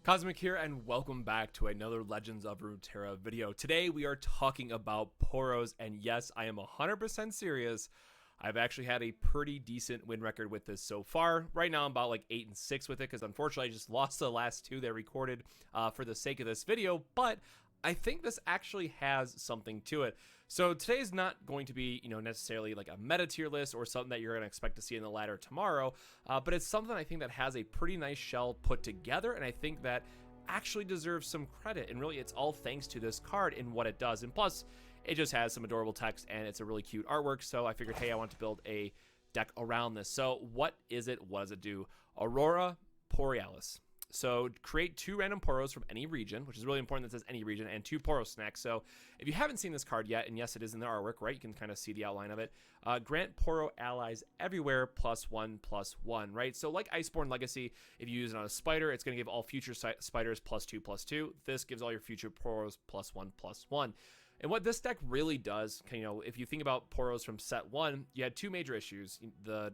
Cosmic here, and welcome back to another Legends of Runeterra video. Today we are talking about Poros, and yes, I am 100% serious. I've actually had a pretty decent win record with this so far. Right now I'm about like 8-6 with it, because unfortunately I just lost the last two that I recorded for the sake of this video, but I think this actually has something to it. So today is not going to be, necessarily like a meta tier list or something that you're going to expect to see in the ladder tomorrow, but it's something I think that has a pretty nice shell put together, and I think that actually deserves some credit, and really it's all thanks to this card and what it does. And plus, it just has some adorable text and it's a really cute artwork, so I figured, hey, I want to build a deck around this. So what is it? What does it do? Aurora, Porealis. So create 2 random Poros from any region, which is really important that it says any region, and 2 Poro snacks. So if you haven't seen this card yet, and yes, it is in the artwork, right? You can kind of see the outline of it. Grant Poro allies everywhere +1/+1, right? So like Iceborne Legacy, if you use it on a spider, it's going to give all future spiders +2/+2. This gives all your future Poros +1/+1. And what this deck really does, if you think about Poros from set 1, you had 2 major issues. The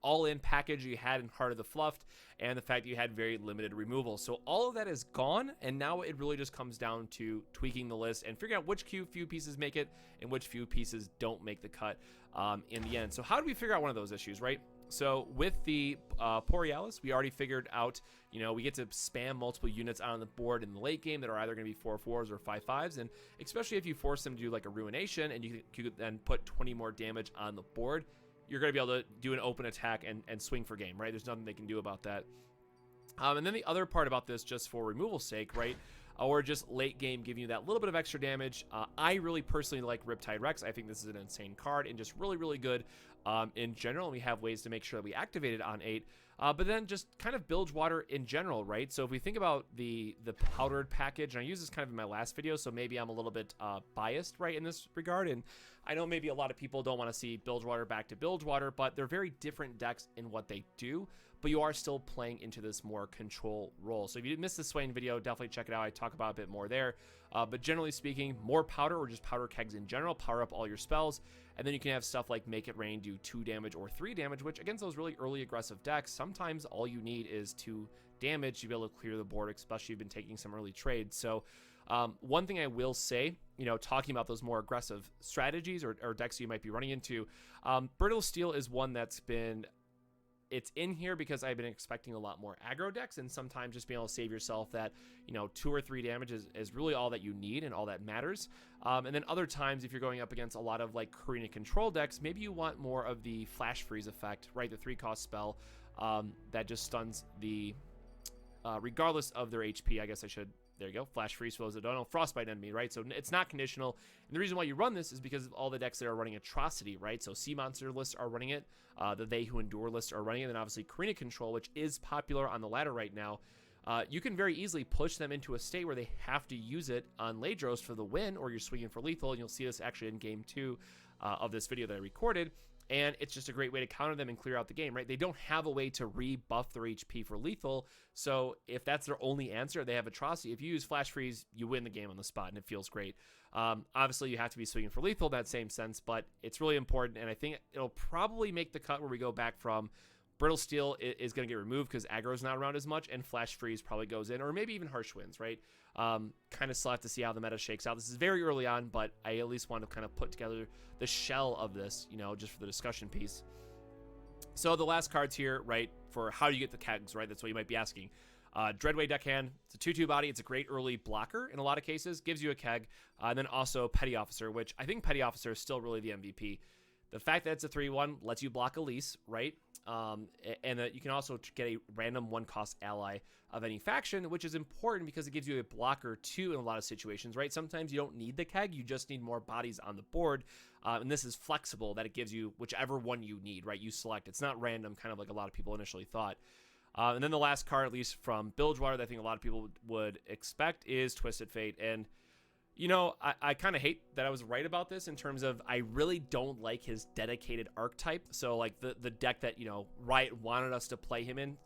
all-in package you had in Heart of the Fluffed, and the fact that you had very limited removal. So all of that is gone, and now it really just comes down to tweaking the list and figuring out which few pieces make it and which few pieces don't make the cut in the end. So how do we figure out one of those issues, right? So with the Porealis, we already figured out, we get to spam multiple units out on the board in the late game that are either going to be 4/4s or 5/5s, and especially if you force them to do like a Ruination and you could then put 20 more damage on the board, you're going to be able to do an open attack and swing for game, right? There's nothing they can do about that. And then the other part about this, just for removal's sake, right, or just late game giving you that little bit of extra damage, I really personally like Riptide Rex. I think this is an insane card and just really, really good in general. And we have ways to make sure that we activate it on 8. But then just kind of Bilgewater in general, right? So if we think about the powdered package, and I used this kind of in my last video, so maybe I'm a little bit biased, right, in this regard. And I know maybe a lot of people don't want to see Bilgewater back to Bilgewater, but they're very different decks in what they do, but you are still playing into this more control role. So if you missed the Swain video, definitely check it out. I talk about a bit more there. But generally speaking, more powder or just powder kegs in general, power up all your spells. And then you can have stuff like Make It Rain do 2 damage or 3 damage, which against those really early aggressive decks, sometimes all you need is 2 damage to be able to clear the board, especially if you've been taking some early trades. So one thing I will say, talking about those more aggressive strategies or decks you might be running into, Brittle Steel is one that's been... It's in here because I've been expecting a lot more aggro decks, and sometimes just being able to save yourself that, 2 or 3 damage is really all that you need and all that matters. And then other times, if you're going up against a lot of like Karina control decks, maybe you want more of the Flash Freeze effect, right? The 3-cost spell that just stuns the, regardless of their HP. I guess I should, there you go, Flash Freeze for those that don't know, Frostbite enemy, right? So it's not conditional. And the reason why you run this is because of all the decks that are running Atrocity, right? So Sea Monster lists are running it. The They Who Endure lists are running it. And then obviously Karina Control, which is popular on the ladder right now. You can very easily push them into a state where they have to use it on Ladros for the win, or you're swinging for lethal. And you'll see this actually in game 2 of this video that I recorded. And it's just a great way to counter them and clear out the game, right? They don't have a way to rebuff their HP for lethal. So if that's their only answer, they have Atrocity. If you use Flash Freeze, you win the game on the spot, and it feels great. Obviously, you have to be swinging for lethal in that same sense, but it's really important. And I think it'll probably make the cut where we go back from Brittle Steel is going to get removed because aggro's not around as much, and Flash Freeze probably goes in, or maybe even Harsh Winds, right? Kind of still have to see how the meta shakes out. This is very early on, but I at least want to kind of put together the shell of this, just for the discussion piece. So the last cards here, right, for how you get the kegs, right? That's what you might be asking. Dreadway Deckhand, it's a 2/2 body. It's a great early blocker in a lot of cases, gives you a keg. And then also Petty Officer, which I think Petty Officer is still really the MVP. The fact that it's a 3/1 lets you block Elise, right? And that you can also get a random 1-cost ally of any faction, which is important because it gives you a blocker too in a lot of situations, right? Sometimes you don't need the keg, you just need more bodies on the board. And this is flexible, that it gives you whichever one you need, right? You select. It's not random, kind of like a lot of people initially thought. And then the last card, at least from Bilgewater, that I think a lot of people would expect is Twisted Fate. And I kind of hate that I was right about this in terms of I really don't like his dedicated archetype. So like the deck that, Riot wanted us to play him in,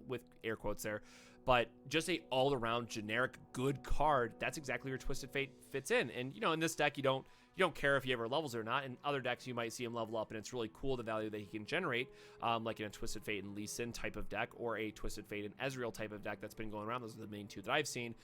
with air quotes there. But just a all-around generic good card, that's exactly where Twisted Fate fits in. And, in this deck, you don't you don't care if he ever levels or not. In other decks, you might see him level up, and it's really cool the value that he can generate, like in a Twisted Fate and Lee Sin type of deck, or a Twisted Fate and Ezreal type of deck that's been going around. Those are the main two that I've seen.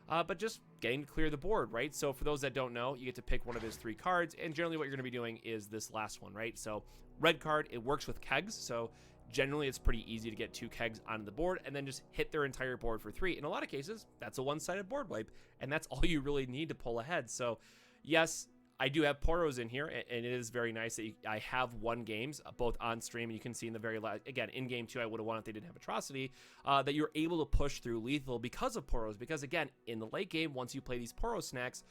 But just getting to clear the board, right? So for those that don't know, you get to pick one of his 3 cards, and generally what you're going to be doing is this last one, right? So red card, it works with kegs, so generally it's pretty easy to get 2 kegs onto the board and then just hit their entire board for 3. In a lot of cases, that's a one-sided board wipe, and that's all you really need to pull ahead. So yes, I do have Poros in here, and it is very nice that I have won games, both on stream, and you can see in the very last, again, in game 2, I would have won if they didn't have Atrocity, that you're able to push through lethal because of Poros, because again, in the late game, once you play these Poro snacks,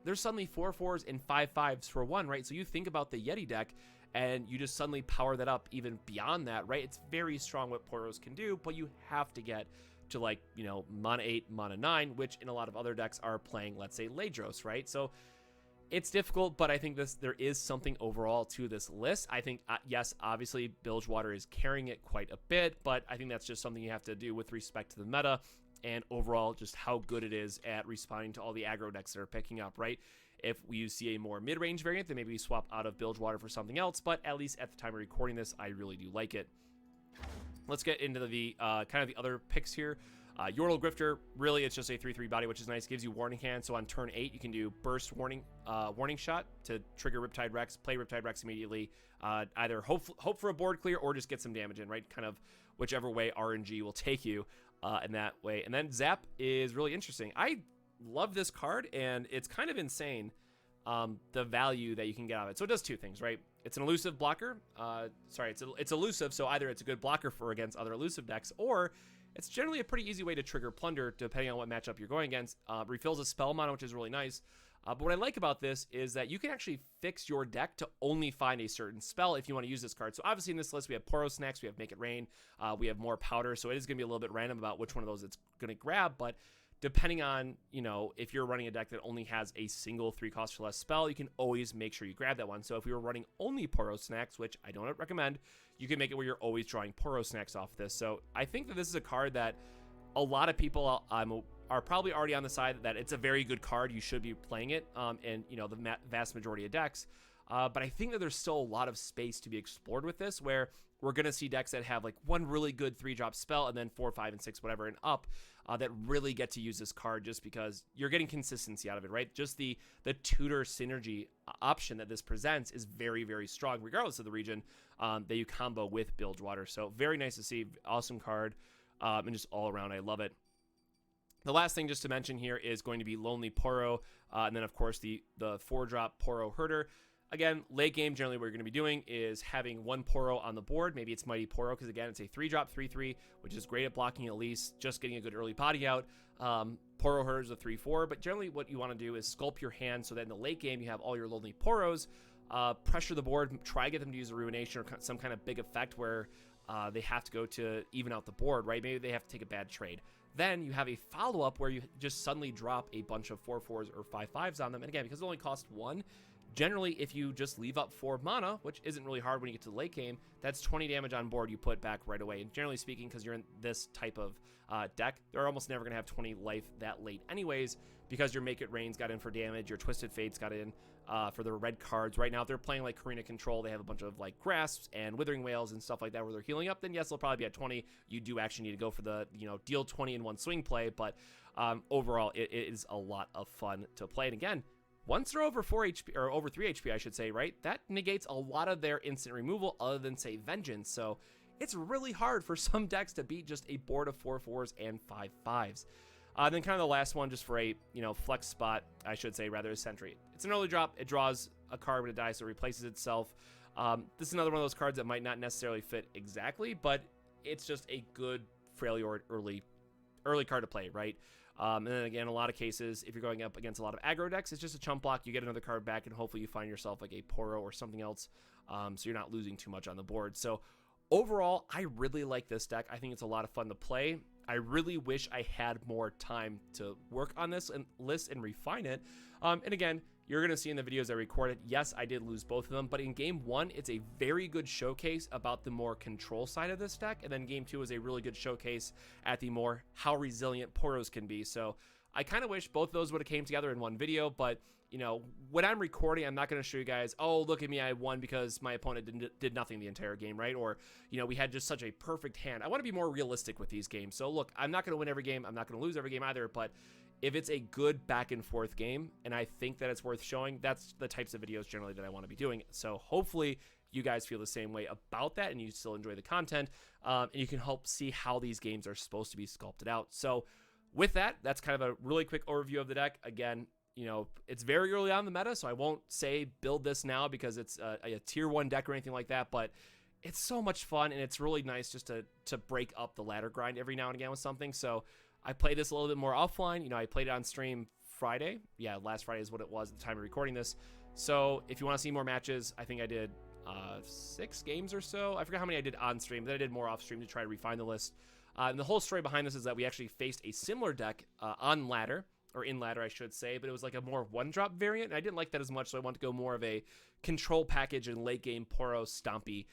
there's suddenly 4/4s and 5/5s for 1, right? So you think about the Yeti deck, and you just suddenly power that up even beyond that, right? It's very strong what Poros can do, but you have to get to, like, you know, mana 8, mana 9, which in a lot of other decks are playing, let's say, Ladros, right? So it's difficult, but I think there is something overall to this list. I think, yes, obviously, Bilgewater is carrying it quite a bit, but I think that's just something you have to do with respect to the meta and overall just how good it is at responding to all the aggro decks that are picking up, right? If we see a more mid-range variant, then maybe we swap out of Bilgewater for something else, but at least at the time of recording this, I really do like it. Let's get into the kind of the other picks here. Yordle Grifter, really it's just a 3/3 body, which is nice. Gives you Warning Hand, so on turn 8 you can do Burst Warning Shot to trigger Riptide Rex, play Riptide Rex immediately, either hope for a board clear or just get some damage in, right? Kind of whichever way RNG will take you in that way. And then Zap is really interesting. I love this card, and it's kind of insane the value that you can get out of it. So it does 2 things, right? It's an elusive blocker. It's elusive, so either it's a good blocker for against other elusive decks, or it's generally a pretty easy way to trigger Plunder depending on what matchup you're going against. Refills a spell mana, which is really nice. But what I like about this is that you can actually fix your deck to only find a certain spell if you want to use this card. So obviously in this list, we have Poro Snacks, we have Make It Rain, we have more Powder. So it is going to be a little bit random about which one of those it's going to grab. But depending on, you know, if you're running a deck that only has a single 3-cost or less spell, you can always make sure you grab that one. So if we were running only Poro Snacks, which I don't recommend, you can make it where you're always drawing Poro Snacks off this. So I think that this is a card that a lot of people are probably already on the side that it's a very good card. You should be playing it in, you know, the vast majority of decks. But I think that there's still a lot of space to be explored with this, where we're going to see decks that have like one really good 3-drop spell and then 4, 5, and 6, whatever, and up that really get to use this card just because you're getting consistency out of it, right? Just the tutor synergy option that this presents is very, very strong, regardless of the region that you combo with Bilgewater. So very nice to see. Awesome card. And just all around, I love it. The last thing just to mention here is going to be Lonely Poro, and then of course the 4-drop Poro Herder. Again, late game, generally what you're going to be doing is having 1 Poro on the board. Maybe it's Mighty Poro, because again, it's a 3-drop 3/3, which is great at blocking at least, just getting a good early body out. Poro Herder is a 3/4, but generally what you want to do is sculpt your hand so that in the late game you have all your Lonely Poros, pressure the board, try to get them to use a Ruination or some kind of big effect where they have to go to even out the board, right? Maybe they have to take a bad trade. Then you have a follow-up where you just suddenly drop a bunch of 4/4s or 5/5s on them. And again, because it only costs 1, generally if you just leave up 4 mana, which isn't really hard when you get to the late game, that's 20 damage on board you put back right away. And generally speaking, because you're in this type of deck, they're almost never going to have 20 life that late anyways, because your Make It Rain's got in for damage, your Twisted Fate's got in for the red cards. Right now, if they're playing like Karina Control, they have a bunch of like Grasps and Withering Wails and stuff like that where they're healing up, then yes, they'll probably be at 20. You do actually need to go for the, you know, deal 20 in one swing play, but overall, it is a lot of fun to play. And again, once they're over 4 HP, or over 3 HP, I should say, right, that negates a lot of their instant removal other than, say, Vengeance. So it's really hard for some decks to beat just a board of 4/4s and 5/5s. Then kind of the last one, just for a, you know, flex spot, I should say, rather, is Sentry. It's an early drop. It draws a card when it dies, so it replaces itself. This is another one of those cards that might not necessarily fit exactly, but it's just a good, fairly early card to play, right? And then again, in a lot of cases, if you're going up against a lot of aggro decks, it's just a chump block. You get another card back, and hopefully you find yourself like a Poro or something else, so you're not losing too much on the board. So overall, I really like this deck. I think it's a lot of fun to play. I really wish I had more time to work on this list and refine it. And again, you're going to see in the videos I recorded, yes, I did lose both of them, but in game 1, it's a very good showcase about the more control side of this deck, and then game 2 is a really good showcase at the more how resilient Poros can be. So I kind of wish both of those would have came together in one video, but you know, when I'm recording, I'm not going to show you guys, oh, look at me, I won because my opponent did nothing the entire game, right? Or, you know, we had just such a perfect hand. I want to be more realistic with these games. So look, I'm not going to win every game. I'm not going to lose every game either. But if it's a good back and forth game and I think that it's worth showing, that's the types of videos generally that I want to be doing. So hopefully you guys feel the same way about that and you still enjoy the content, and you can help see how these games are supposed to be sculpted out. So with that, that's kind of a really quick overview of the deck. Again, you know, it's very early on in the meta, so I won't say build this now because it's a tier 1 deck or anything like that, but it's so much fun, and it's really nice just to break up the ladder grind every now and again with something. So I play this a little bit more offline. You know, I played it on stream Friday. Yeah, last Friday is what it was at the time of recording this. So if you want to see more matches, I think I did 6 games or so. I forgot how many I did on stream, but then I did more off stream to try to refine the list. And the whole story behind this is that we actually faced a similar deck on ladder, or in ladder, I should say, but it was like a more one-drop variant, and I didn't like that as much, so I wanted to go more of a control package and late-game Poro stompy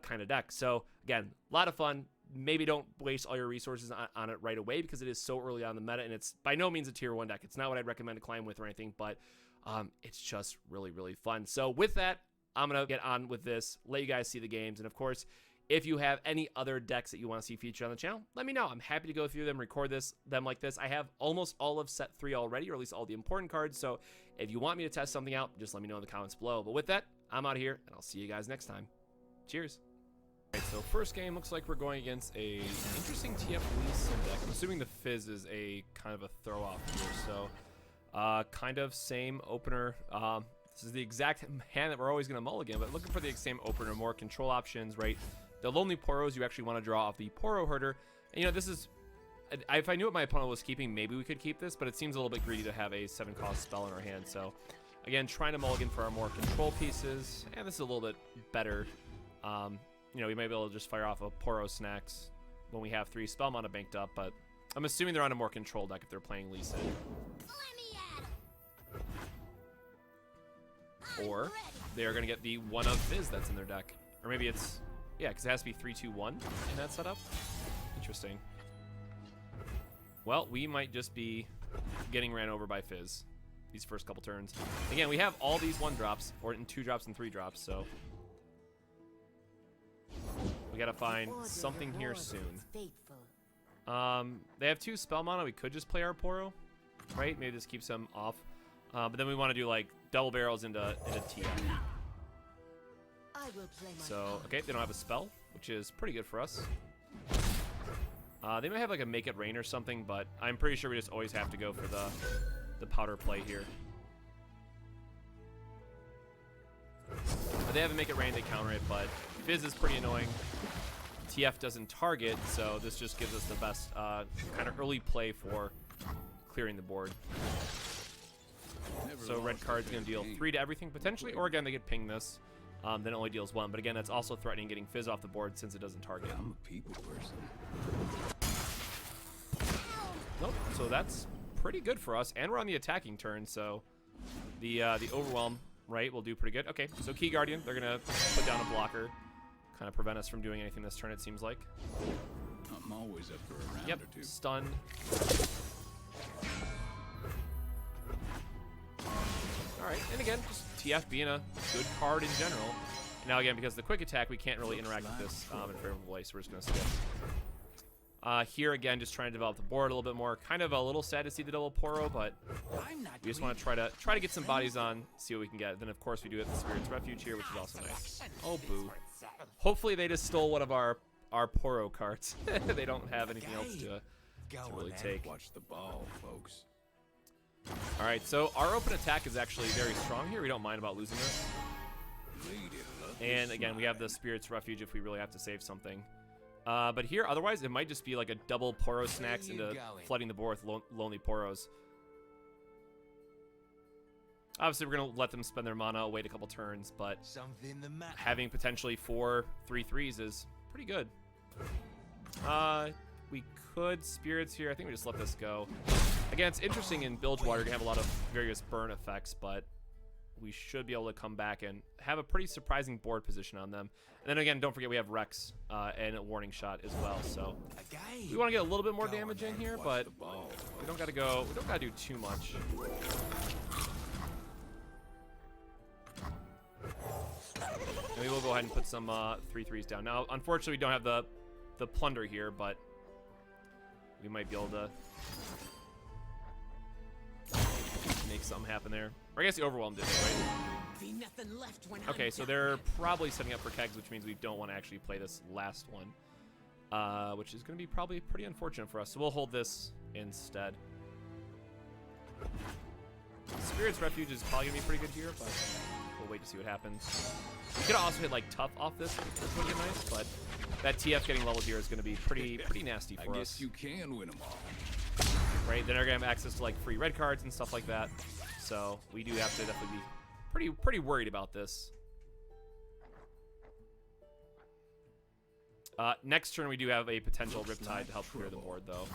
kind of deck. So, again, a lot of fun. Maybe don't waste all your resources on it right away because it is so early on in the meta, and it's by no means a tier 1 deck. It's not what I'd recommend to climb with or anything, but it's just really, really fun. So, with that, I'm going to get on with this, let you guys see the games, and of course, if you have any other decks that you want to see featured on the channel, let me know. I'm happy to go through them, record them like this. I have almost all of set 3 already, or at least all the important cards, so if you want me to test something out, just let me know in the comments below. But with that, I'm out of here, and I'll see you guys next time. Cheers. All right, so first game, looks like we're going against a interesting TF Lee Sin deck. I'm assuming the Fizz is a kind of a throw-off here, so kind of same opener. This is the exact hand that we're always going to mulligan, but looking for the same opener, more control options, right? The Lonely Poros, you actually want to draw off the Poro Herder. And, you know, this is... If I knew what my opponent was keeping, maybe we could keep this, but it seems a little bit greedy to have a 7-cost spell in our hand. So, again, trying to mulligan for our more control pieces. And this is a little bit better. You know, we may be able to just fire off a Poro Snacks when we have 3 spell mana banked up, but I'm assuming they're on a more control deck if they're playing Lee Sin. Or they are going to get the one of Fizz that's in their deck. Or maybe it's... Yeah, because it has to be 3-2-1 in that setup. Interesting. Well, we might just be getting ran over by Fizz these first couple turns. Again, we have all these 1-drops, or in 2-drops and 3-drops, so... We gotta find something here soon. They have 2 spell mana. We could just play our Poro, right? Maybe this keeps them off. But then we want to do, like, double barrels into TF. So, okay, they don't have a spell, which is pretty good for us. They might have like a Make It Rain or something, but I'm pretty sure we just always have to go for the powder play here. But they have a Make It Rain, they counter it, but Fizz is pretty annoying. TF doesn't target, so this just gives us the best kind of early play for clearing the board. So red card's going to deal 3 to everything potentially, or again, they could ping this. Then it only deals 1, but again, that's also threatening getting Fizz off the board since it doesn't target. I'm a people person. Nope. So that's pretty good for us, and we're on the attacking turn, so the overwhelm, right, will do pretty good. Okay, so Key Guardian, they're gonna put down a blocker, kind of prevent us from doing anything this turn. It seems like. I'm always up for a round Yep. or 2. Stun. All right, and again, just TF being a good card in general. Now again, because of the quick attack, we can't really interact with this in a favorable way, so we're just going to skip. Here again, just trying to develop the board a little bit more. Kind of a little sad to see the double Poro, but we just want to try to get some bodies on, see what we can get. Then of course we do it the Spirit's Refuge here, which is also nice. Oh boo! Hopefully they just stole one of our Poro cards. They don't have anything else to really take. Watch the ball, folks. All right, so our open attack is actually very strong here. We don't mind about losing this. And again, we have the Spirit's Refuge if we really have to save something. But here, otherwise, it might just be like a double Poro Snacks into flooding the board with Lonely Poros. Obviously, we're going to let them spend their mana, wait a couple turns, but having potentially 4 3/3s is pretty good. We could Spirits here. I think we just let this go. Again, it's interesting in Bilgewater to have a lot of various burn effects, but we should be able to come back and have a pretty surprising board position on them. And then again, don't forget we have Rex and a Warning Shot as well, so we want to get a little bit more damage in here, but we don't got to do too much. And we will go ahead and put some 3/3s down. Now, unfortunately, we don't have the plunder here, but we might be able to make something happen there. Or I guess the overwhelm did it, right? Okay, so they're probably setting up for kegs, which means we don't want to actually play this last one, which is going to be probably pretty unfortunate for us. So we'll hold this instead. Spirit's Refuge is probably going to be pretty good here, but we'll wait to see what happens. We could also hit like tough off this. This would be nice, but that TF getting leveled here is going to be pretty nasty for us. I guess you can win them all. Right, then they're going to have access to like free red cards and stuff like that. So we do have to definitely be pretty worried about this. Next turn we do have a potential Riptide to help clear the board though.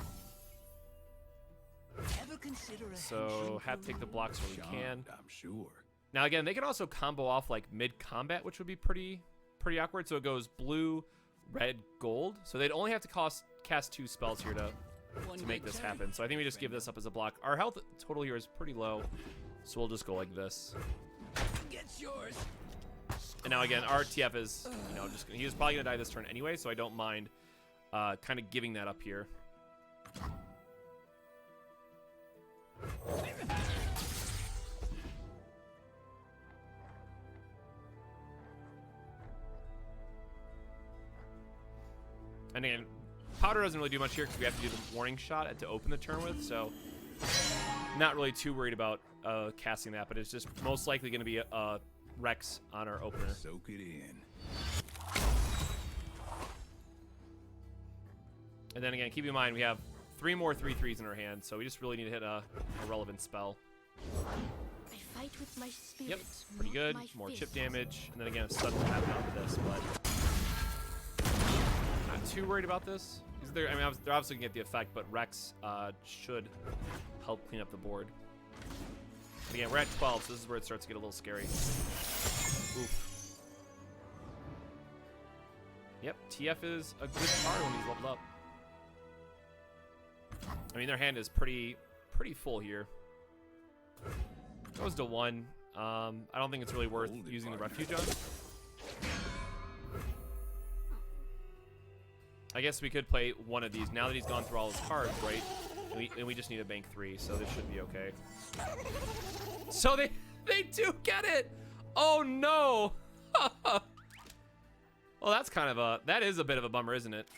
So have to take the blocks where we can. I'm sure. Now again, they can also combo off like mid-combat, which would be pretty awkward. So it goes blue, red, gold. So they'd only have to cast 2 spells here to make this happen. So I think we just give this up as a block. Our health total here is pretty low, so we'll just go like this. And now again, our TF is, you know, he was probably gonna die this turn anyway, so I don't mind kind of giving that up here. And again, Powder doesn't really do much here because we have to do the warning shot to open the turn with, so not really too worried about casting that, but it's just most likely going to be a Rex on our opener. Soak it in. And then again, keep in mind we have 3 more 3/3s in our hand, so we just really need to hit a relevant spell. I fight with my spirit, yep, pretty good. More chip damage, and then again a stun will happen after this, but not too worried about this. I mean, they're obviously gonna get the effect, but Rex should help clean up the board. But again, we're at 12, so this is where it starts to get a little scary. Oof. Yep, TF is a good card when he's leveled up. I mean, their hand is pretty full here. Goes to 1. I don't think it's really worth using the Refuge on. I guess we could play one of these now that he's gone through all his cards, right? And we just need a bank 3, so this should be okay. So they do get it. Oh no. Well, that's kind of that is a bit of a bummer, isn't it?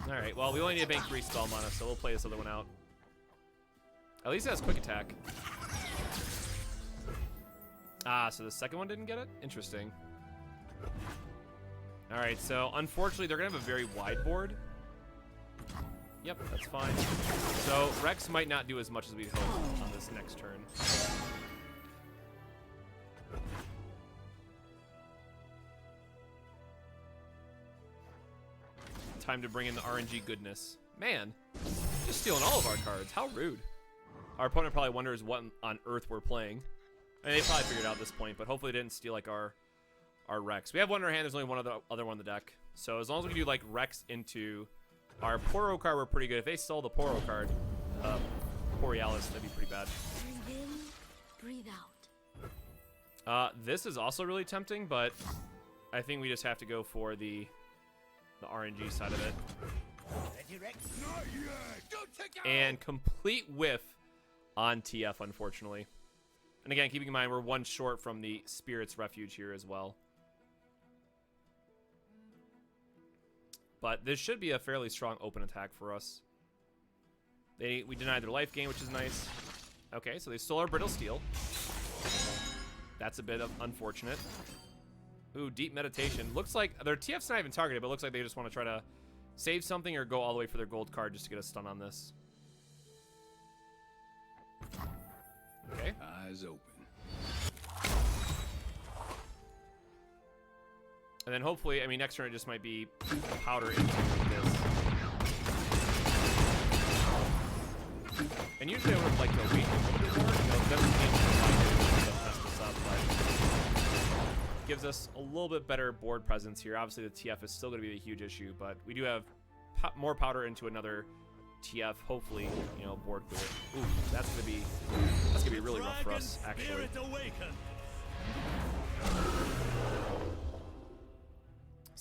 All right. Well, we only need a bank 3 spell mana, so we'll play this other one out. At least it has quick attack. Ah, so the second one didn't get it? Interesting. All right, so unfortunately, they're going to have a very wide board. Yep, that's fine. So Rex might not do as much as we'd hope on this next turn. Time to bring in the RNG goodness. Man, just stealing all of our cards. How rude. Our opponent probably wonders what on earth we're playing. I mean, they probably figured it out at this point, but hopefully they didn't steal like our Rex. We have one in our hand. There's only one other one on the deck. So as long as we can do like Rex into our Poro card, we're pretty good. If they stole the Poro card, Porealis, that'd be pretty bad. Breathe in, breathe out. This is also really tempting, but I think we just have to go for the RNG side of it. And complete whiff on TF, unfortunately. And again, keeping in mind, we're 1 short from the Spirit's Refuge here as well. But this should be a fairly strong open attack for us. We denied their life gain, which is nice. Okay, so they stole our Brittle Steel. That's a bit of unfortunate. Ooh, Deep Meditation. Looks like their TF's not even targeted, but it looks like they just want to try to save something or go all the way for their gold card just to get a stun on this. Okay. Eyes open. And then hopefully, I mean, next turn it just might be Powder into this. And usually I would like to wait a little bit more. You know, it doesn't mean to mess this up, but gives us a little bit better board presence here. Obviously, the TF is still going to be a huge issue, but we do have more Powder into another TF. Hopefully, you know, board clear. Ooh, that's gonna be really rough for us, actually.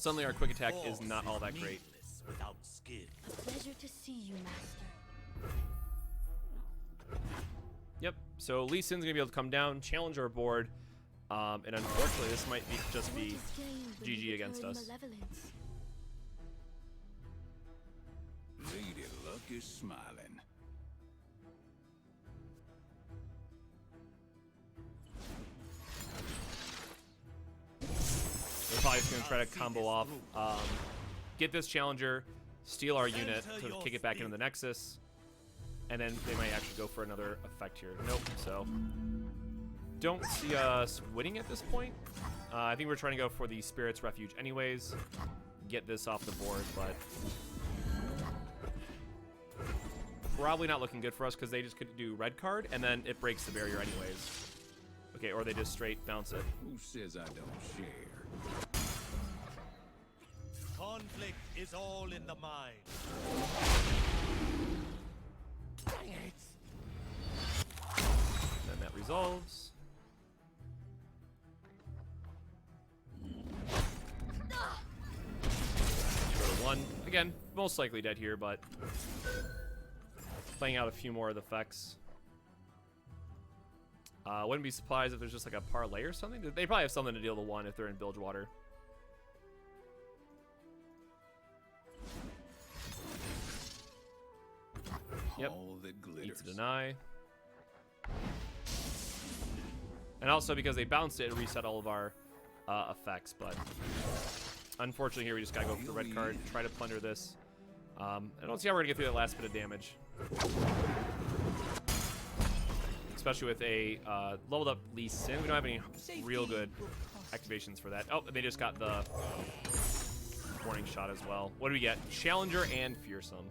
Suddenly our quick attack is not all that great. Without skill. A pleasure to see you, Master. Yep. So Lee Sin's gonna be able to come down, challenge our board, and unfortunately this might be just What be is gained when GG you against return us. malevolence? Lady Luck is smiling. We're probably just gonna try to combo off, get this challenger, steal our unit to kick it back into the Nexus, and then they might actually go for another effect here. Nope. So don't see us winning at this point. I think we're trying to go for the Spirit's Refuge anyways, get this off the board, but probably not looking good for us because they just could do red card and then it breaks the barrier anyways. Okay, or they just straight bounce it. Who says I don't share? Conflict is all in the mind. Then that resolves. Go to 1. Again, most likely dead here, but playing out a few more of the effects. Wouldn't be surprised if there's just like a parlay or something. They probably have something to deal to 1 if they're in Bilgewater. Yep. All that glitters. Eat to deny. And also because they bounced it, it reset all of our effects, but unfortunately here we just gotta go for the red card, try to plunder this. I don't see how we're gonna get through that last bit of damage. Especially with a leveled up Lee Sin. We don't have any real good activations for that. Oh, they just got the warning shot as well. What do we get? Challenger and Fearsome.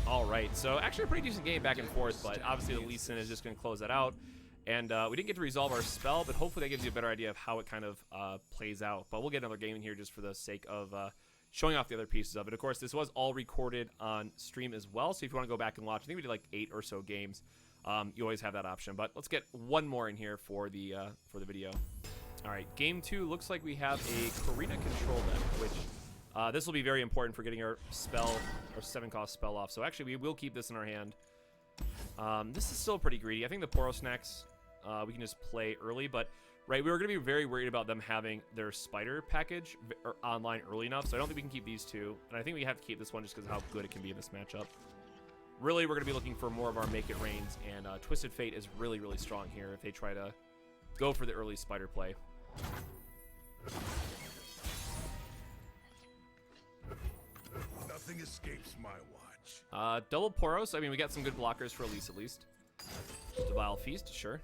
All right, so actually a pretty decent game back and forth, but obviously the Lee Sin is just going to close that out. And we didn't get to resolve our spell, but hopefully that gives you a better idea of how it kind of plays out. But we'll get another game in here just for the sake of showing off the other pieces of it. Of course, this was all recorded on stream as well, so if you want to go back and watch, I think we did like 8 or so games. You always have that option, but let's get one more in here for the video. All right, game 2 looks like we have a Karina control deck, which this will be very important for getting our spell, our 7-cost spell off. So actually, we will keep this in our hand. This is still pretty greedy. I think the Poro snacks we can just play early, but right, we were going to be very worried about them having their spider package online early enough, so I don't think we can keep these two. And I think we have to keep this one just because of how good it can be in this matchup. Really, we're going to be looking for more of our Make It Rains, and Twisted Fate is really, really strong here if they try to go for the early spider play. Nothing escapes my watch. Double Poros. I mean, we got some good blockers for Elise at least. Vile Feast, sure.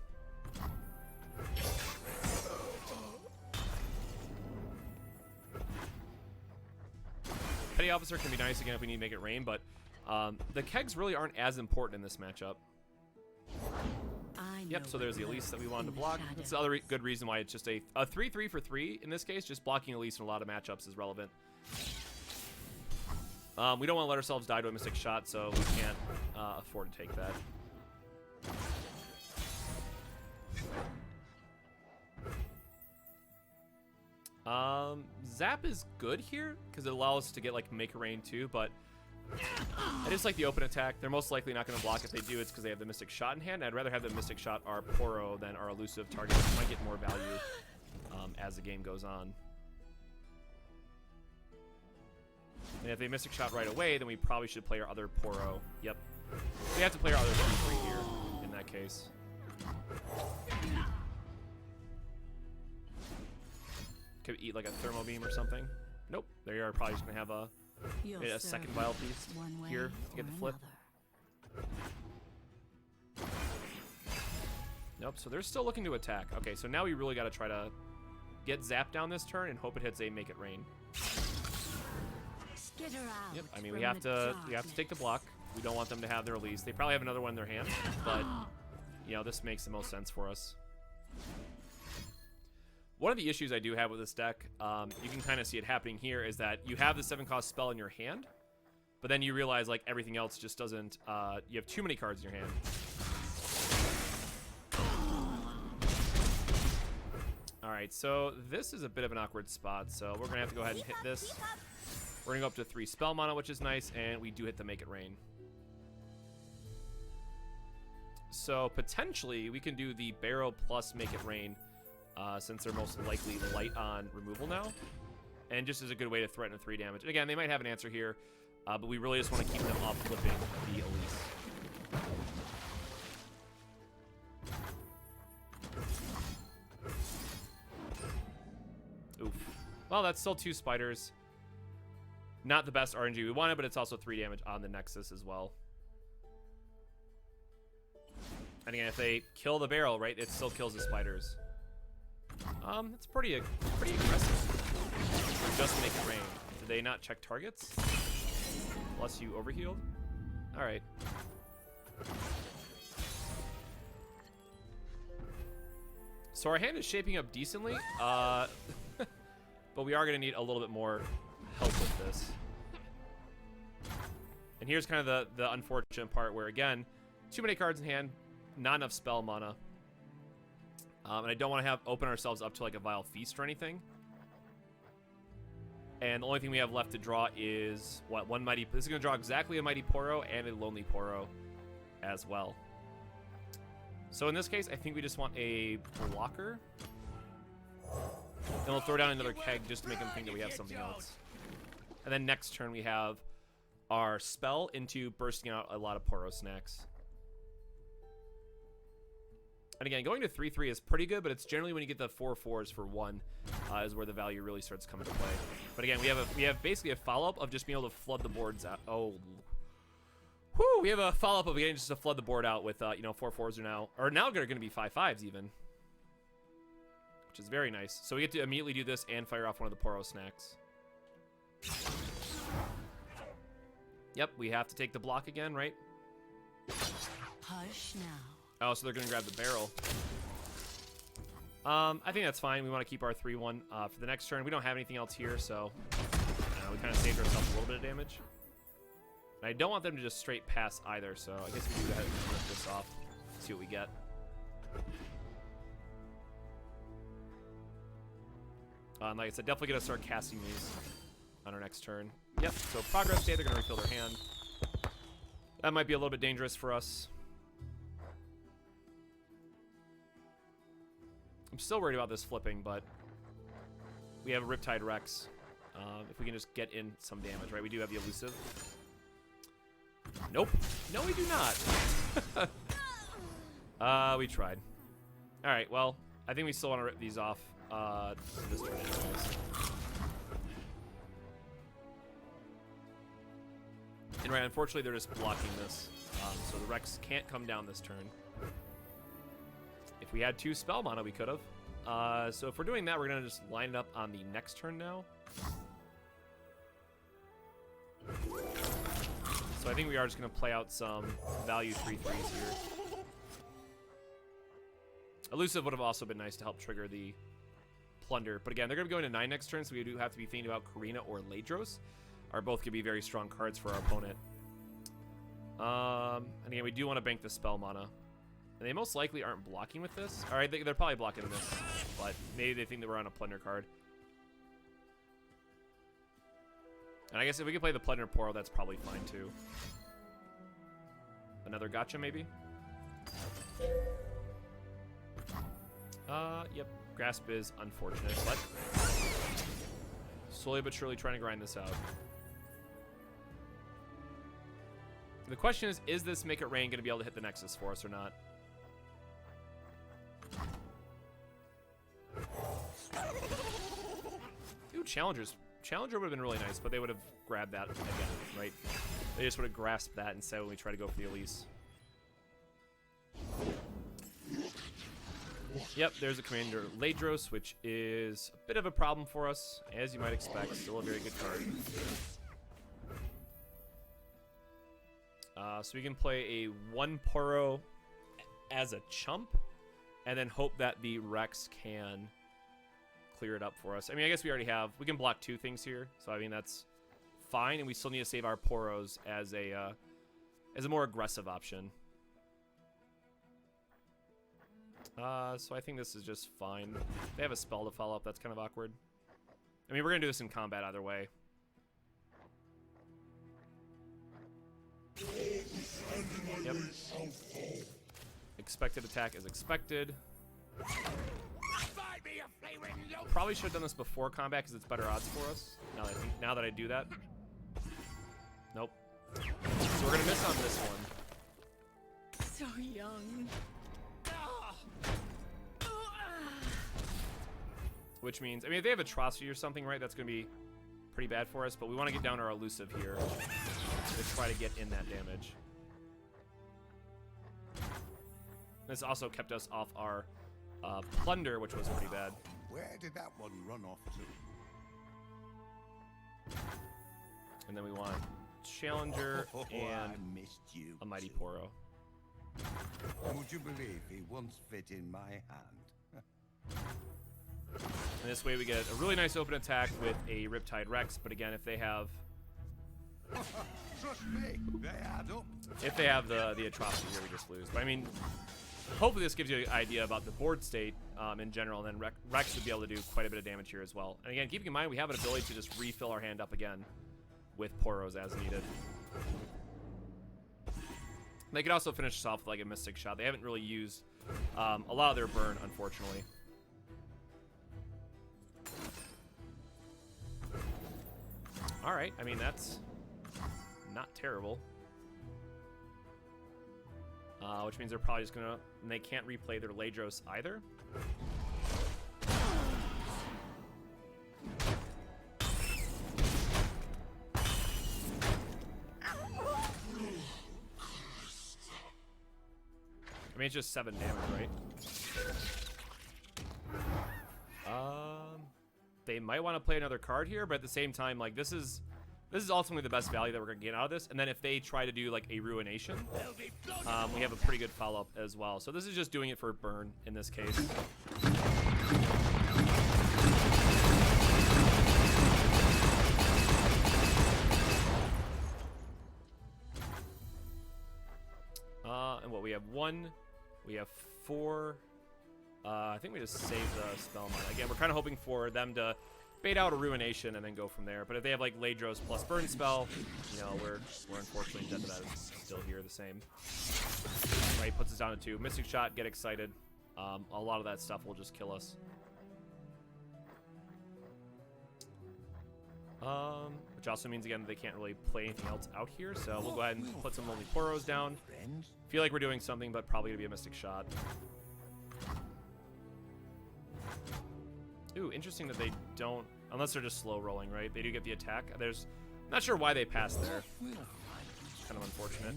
Petty Officer can be nice again if we need to make it rain, but the kegs really aren't as important in this matchup. Yep, so there's the Elise that we wanted to block. That's the other good reason why it's just a 3-3 for 3 in this case. Just blocking Elise in a lot of matchups is relevant. We don't want to let ourselves die to a Mystic Shot, so we can't afford to take that. Zap is good here because it allows us to get like Make a Rain too, but I just like the open attack. They're most likely not going to block. If they do, it's because they have the Mystic Shot in hand. I'd rather have the Mystic Shot our Poro than our elusive target, which might get more value as the game goes on. And if they Mystic Shot right away, then we probably should play our other Poro. Yep. We have to play our other 3-3 here in that case. Could eat like a Thermo Beam or something. Nope. There you are. Probably just going to have a second Vile Feast here to get the flip. Nope. So they're still looking to attack. Okay, so now we really got to try to get Zap down this turn and hope it hits a Make It Rain. Yep, I mean we have to take the block. We don't want them to have their release. They probably have another one in their hand, but you know, this makes the most sense for us. One of the issues I do have with this deck, you can kind of see it happening here, is that you have the 7-cost spell in your hand, but then you realize like everything else just doesn't, you have too many cards in your hand. All Alright, so this is a bit of an awkward spot, so we're going to have to go ahead and hit this. We're going to go up to 3 spell mana, which is nice, and we do hit the Make It Rain. So potentially we can do the Barrow plus Make It Rain, since they're most likely light on removal now. And just as a good way to threaten a 3 damage. And again, they might have an answer here, but we really just want to keep them off flipping the Elise. Oof. Well, that's still 2 spiders. Not the best RNG we wanted, but it's also 3 damage on the Nexus as well. And again, if they kill the barrel, right, it still kills the spiders. It's pretty aggressive. Just Make It Rain. Did they not check targets? Plus you overhealed? Alright. So our hand is shaping up decently, but we are going to need a little bit more help with this. And here's kind of the unfortunate part where, again, too many cards in hand, not enough spell mana. And I don't want to open ourselves up to like a Vile Feast or anything. And the only thing we have left to draw is, what, one Mighty... This is going to draw exactly a Mighty Poro and a Lonely Poro as well. So in this case, I think we just want a blocker. And we'll throw down another keg just to make them think that we have something else. And then next turn we have our spell into bursting out a lot of Poro snacks. And again, going to 3/3 is pretty good, but it's generally when you get the 4/4s for 1 is where the value really starts coming to play. But again, we have basically a follow-up of just being able to flood the boards out. Oh, whoo! We have a follow-up of getting just to flood the board out with 4/4s are now going to be 5/5s even, which is very nice. So we get to immediately do this and fire off one of the Poro snacks. Yep, we have to take the block again, right? Hush now. Oh, so they're going to grab the barrel. I think that's fine. We want to keep our 3/1 for the next turn. We don't have anything else here, so we kind of saved ourselves a little bit of damage. And I don't want them to just straight pass either, so I guess we can go ahead and rip this off, see what we get. Like I said, definitely going to start casting these on our next turn. Yep, so progress day, they're going to refill their hand. That might be a little bit dangerous for us. I'm still worried about this flipping, but we have a Riptide Rex. If we can just get in some damage, right? We do have the elusive. Nope. No, we do not. We tried. All right, well, I think we still want to rip these off this turn anyways. And right, unfortunately, they're just blocking this. So the Rex can't come down this turn. If we had 2 spell mana, we could have. So if we're doing that, we're going to just line it up on the next turn now. So I think we are just going to play out some value 3/3s here. Elusive would have also been nice to help trigger the Plunder. But again, they're going to be going to 9 next turn, so we do have to be thinking about Karina or Ladros. Are both going to be very strong cards for our opponent. And again, we do want to bank the spell mana. And they most likely aren't blocking with this. All right, they're probably blocking this, but maybe they think that we're on a Plunder card. And I guess if we can play the Plunder Poro, that's probably fine too. Another gotcha, maybe? Yep. Grasp is unfortunate, but slowly but surely trying to grind this out. The question is this Make It Rain going to be able to hit the Nexus for us or not? Ooh, Challengers. Challenger would have been really nice, but they would have grabbed that again, right? They just would have grasped that instead when we try to go for the Elise. Yep, there's a Commander Ladros, which is a bit of a problem for us, as you might expect. Still a very good card. So we can play a 1 Poro as a chump, and then hope that the Rex can clear it up for us. I mean, I guess we already have... We can block 2 things here, so I mean, that's fine, and we still need to save our Poros as a more aggressive option. So I think this is just fine. They have a spell to follow up. That's kind of awkward. I mean, we're going to do this in combat either way. Yep. Expected attack is expected. Probably should have done this before combat because it's better odds for us. Now that I do that. Nope. So we're going to miss on this one. So young. Which means, I mean, if they have Atrocity or something, right, that's going to be pretty bad for us. But we want to get down our Elusive here to try to get in that damage. This also kept us off our Plunder, which was pretty bad. Where did that one run off to? And then we want Challenger and I missed you a Mighty too. Poro. Would you believe he once fit in my hand? And this way we get a really nice open attack with a Riptide Rex. But again, if they have Trust me, they add up. the Atrocity here, we just lose. But I mean, hopefully this gives you an idea about the board state in general, and then Rex would be able to do quite a bit of damage here as well. And again, keeping in mind we have an ability to just refill our hand up again with Poros as needed. They could also finish us off with like a Mystic Shot. They haven't really used a lot of their burn, unfortunately. All right, I mean, that's not terrible. Which means they're probably just gonna, and they can't replay their Ladros either. I mean, it's just 7 damage, right? They might want to play another card here, but at the same time, like, this is ultimately the best value that we're gonna get out of this. And then if they try to do like a Ruination, we have a pretty good follow-up as well. So this is just doing it for burn in this case. And what we have 1, we have 4. I think we just saved the spell mine. Again, we're kind of hoping for them to bait out a Ruination and then go from there. But if they have like Ladros plus burn spell, you know, we're unfortunately dead to that. It's still here the same. Right, puts us down to 2. Mystic Shot, get excited. A lot of that stuff will just kill us. Which also means again they can't really play anything else out here. So we'll go ahead and put some Lonely Poros down. Feel like we're doing something, but probably gonna be a Mystic Shot. Ooh, interesting that they don't, unless they're just slow rolling, right? They do get the attack. Not sure why they passed there. Kind of unfortunate.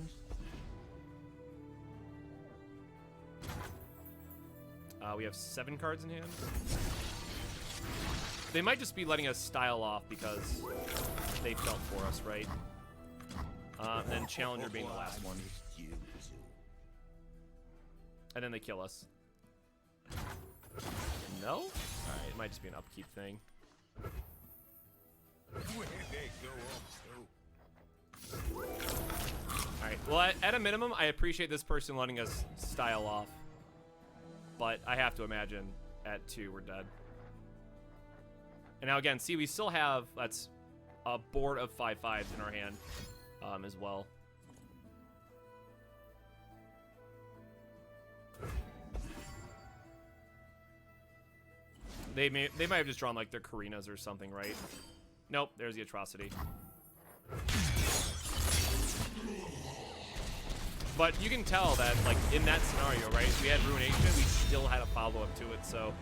We have 7 cards in hand. They might just be letting us style off because they felt for us, right? And then Challenger being the last one. And then they kill us. No? Alright, it might just be an upkeep thing. Alright, well, at a minimum, I appreciate this person letting us style off. But I have to imagine at 2, we're dead. And now again, see, we still have, that's a board of 5/5s in our hand as well. They might have just drawn like their Karinas or something, right? Nope, there's the Atrocity. But you can tell that, like, in that scenario, right, if we had Ruination, we still had a follow-up to it, so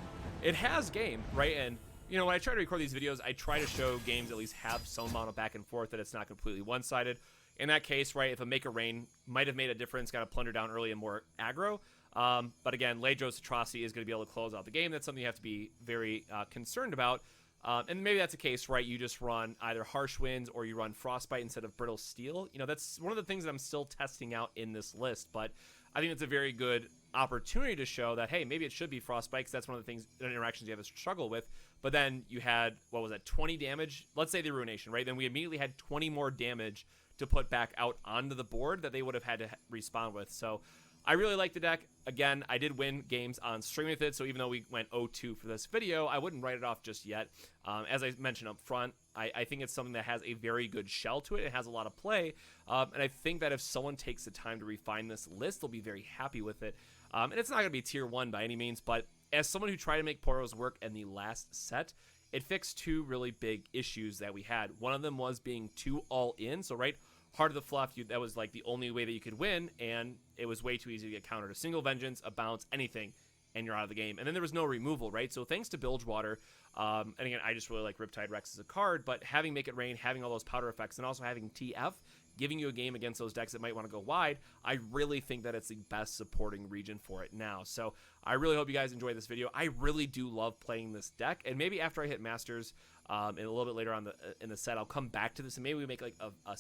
it has game, right? And, you know, when I try to record these videos, I try to show games at least have some amount of back and forth, that it's not completely one-sided. In that case, right, if a Make a Rain might have made a difference, got a Plunder down early and more aggro. But again, Ladros Atrocity is going to be able to close out the game. That's something you have to be very concerned about. And maybe that's the case, right? You just run either Harsh Winds or you run Frostbite instead of Brittle Steel. You know, that's one of the things that I'm still testing out in this list. But I think it's a very good opportunity to show that, hey, maybe it should be Frostbite, because that's one of the things, interactions you have to struggle with. But then you had, what was that, 20 damage? Let's say the Ruination, right? Then we immediately had 20 more damage to put back out onto the board that they would have had to respond with. So I really like the deck. Again, I did win games on stream with it, so even though we went 0-2 for this video, I wouldn't write it off just yet. As I mentioned up front, I think it's something that has a very good shell to it. It has a lot of play, and I think that if someone takes the time to refine this list, they'll be very happy with it. And it's not going to be tier 1 by any means, but as someone who tried to make Poros work in the last set, it fixed two really big issues that we had. One of them was being too all-in, so right, Heart of the Fluff, that was like the only way that you could win, and it was way too easy to get countered. A single Vengeance, a bounce, anything, and you're out of the game. And then there was no removal, right? So thanks to Bilgewater, and again, I just really like Riptide Rex as a card, but having Make It Rain, having all those powder effects, and also having TF, giving you a game against those decks that might want to go wide, I really think that it's the best supporting region for it now. So I really hope you guys enjoyed this video. I really do love playing this deck, and maybe after I hit Masters, and a little bit later on in the set, I'll come back to this, and maybe we make like a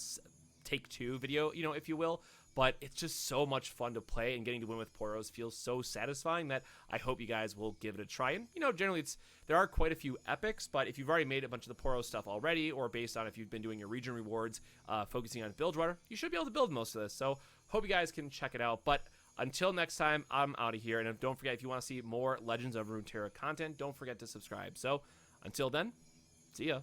take 2 video, you know, if you will. But it's just so much fun to play, and getting to win with Poros feels so satisfying that I hope you guys will give it a try. And, you know, generally there are quite a few epics, but if you've already made a bunch of the Poros stuff already, or based on if you've been doing your region rewards, focusing on Bilgewater, you should be able to build most of this. So hope you guys can check it out. But until next time, I'm out of here. And don't forget, if you want to see more Legends of Runeterra content, don't forget to subscribe. So until then, see ya.